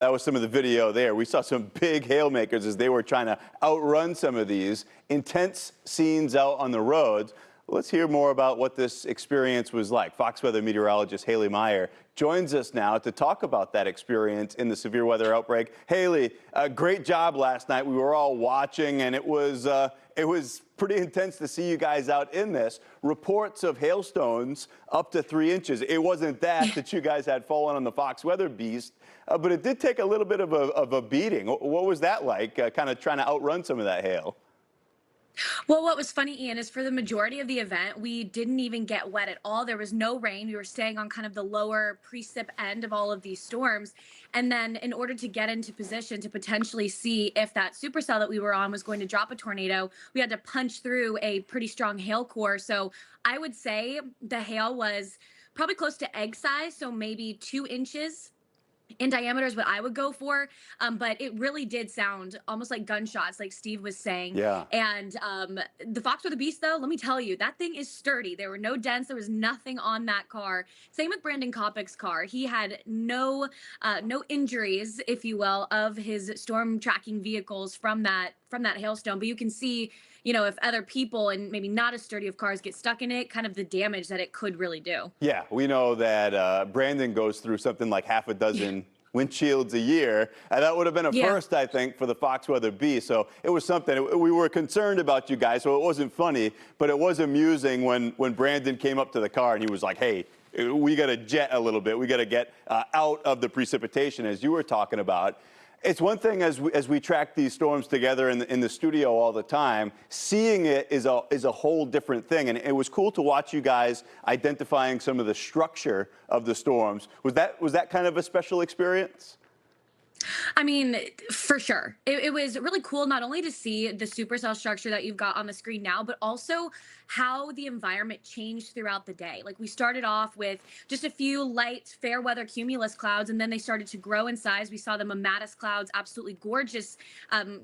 That was some of the video there. We saw some big hailmakers as they were trying to outrun some of these intense scenes out on the roads. Let's hear more about what this experience was like. Fox Weather Meteorologist Haley Meier joins us now to talk about that experience in the severe weather outbreak. Haley, great job last night. We were all watching, and it was pretty intense to see you guys out in this. Reports of hailstones up to 3 inches. It wasn't that you guys had fallen on the Fox Weather Beast, but it did take a little bit of a beating. What was that like, kind of trying to outrun some of that hail? Well, what was funny, Ian, is for the majority of the event, we didn't even get wet at all. There was no rain. We were staying on kind of the lower precip end of all of these storms. And then in order to get into position to potentially see if that supercell that we were on was going to drop a tornado, we had to punch through a pretty strong hail core. So I would say the hail was probably close to egg size, so maybe 2 inches in diameter is what I would go for. But it really did sound almost like gunshots, like Steve was saying. Yeah. And the Fox or the Beast, though, let me tell you, that thing is sturdy. There were no dents. There was nothing on that car. Same with Brandon Kopic's car. He had no injuries, if you will, of his storm tracking vehicles from that hailstone. But you can see, if other people and maybe not as sturdy of cars get stuck in it, kind of the damage that it could really do. Yeah, we know that Brandon goes through something like half a dozen windshields a year, and that would have been a first, I think, for the Fox Weather Bee. So it was something. We were concerned about you guys, so it wasn't funny, but it was amusing when Brandon came up to the car and he was like, "Hey, we got to jet a little bit. We got to get out of the precipitation," as you were talking about. It's one thing as we track these storms together in the studio all the time. Seeing it is a whole different thing, and it was cool to watch you guys identifying some of the structure of the storms. Was that kind of a special experience? I mean, for sure. It was really cool not only to see the supercell structure that you've got on the screen now, but also how the environment changed throughout the day. Like we started off with just a few light, fair weather cumulus clouds, and then they started to grow in size. We saw the mammatus clouds, absolutely gorgeous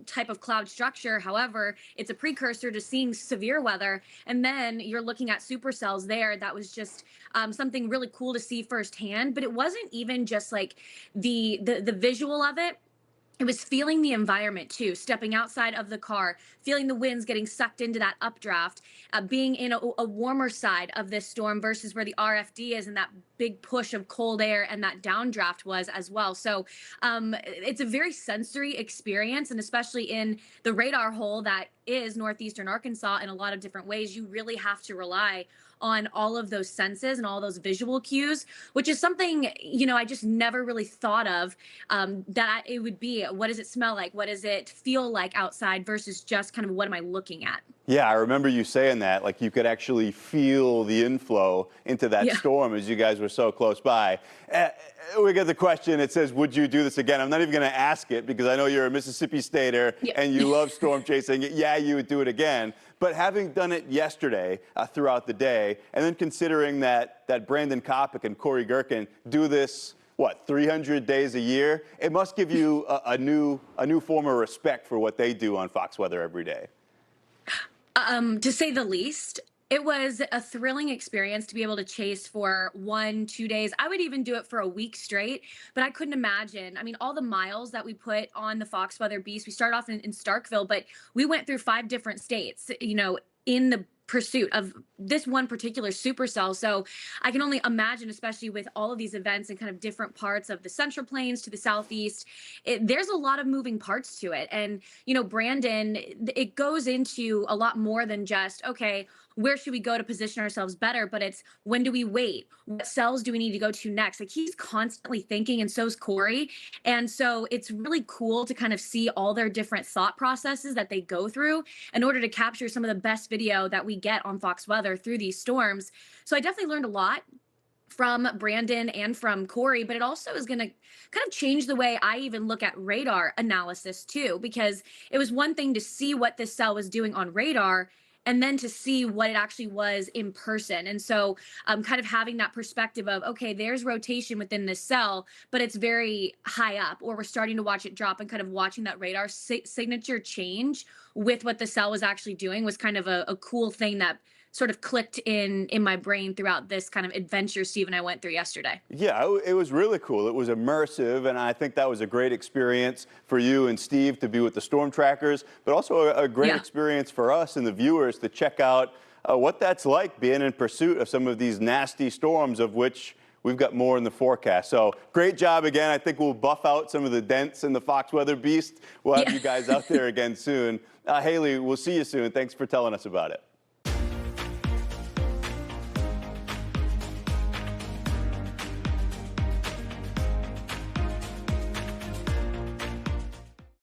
type of cloud structure. However, it's a precursor to seeing severe weather. And then you're looking at supercells there. That was just something really cool to see firsthand. But it wasn't even just like the visual of it. It was feeling the environment too, stepping outside of the car, feeling the winds getting sucked into that updraft, being in a warmer side of this storm versus where the RFD is and that big push of cold air and that downdraft was as well. So it's a very sensory experience, and especially in the radar hole that is northeastern Arkansas in a lot of different ways, you really have to rely on all of those senses and all those visual cues, which is something, I just never really thought of that it would be. What does it smell like? What does it feel like outside versus just kind of what am I looking at? Yeah, I remember you saying that, like you could actually feel the inflow into that storm as you guys were so close by. We get the question, it says, would you do this again? I'm not even going to ask it because I know you're a Mississippi Stater and you love storm chasing. Yeah, you would do it again. But having done it yesterday throughout the day, and then considering that Brandon Kopic and Corey Gerken do this, 300 days a year, it must give you a new form of respect for what they do on Fox Weather every day. To say the least. It was a thrilling experience to be able to chase for 1-2 days. I would even do it for a week straight, but I couldn't imagine. I mean, all the miles that we put on the Fox Weather Beast, we started off in Starkville, but we went through 5 different states, in the pursuit of this one particular supercell. So I can only imagine, especially with all of these events in kind of different parts of the Central Plains to the Southeast, there's a lot of moving parts to it. And, Brandon, it goes into a lot more than just, okay, where should we go to position ourselves better? But it's when do we wait? What cells do we need to go to next? Like he's constantly thinking, and so's Corey. And so it's really cool to kind of see all their different thought processes that they go through in order to capture some of the best video that we get on Fox Weather through these storms. So I definitely learned a lot from Brandon and from Corey, but it also is going to kind of change the way I even look at radar analysis too, because it was one thing to see what this cell was doing on radar and then to see what it actually was in person. And so kind of having that perspective of, okay, there's rotation within this cell, but it's very high up, or we're starting to watch it drop, and kind of watching that radar signature change with what the cell was actually doing was kind of a cool thing that sort of clicked in my brain throughout this kind of adventure Steve and I went through yesterday. Yeah, it was really cool. It was immersive, and I think that was a great experience for you and Steve to be with the storm trackers, but also a great Yeah. experience for us and the viewers to check out what that's like being in pursuit of some of these nasty storms, of which we've got more in the forecast. So great job again. I think we'll buff out some of the dents in the Fox Weather Beast. We'll have Yeah. you guys out there again soon. Haley, we'll see you soon. Thanks for telling us about it.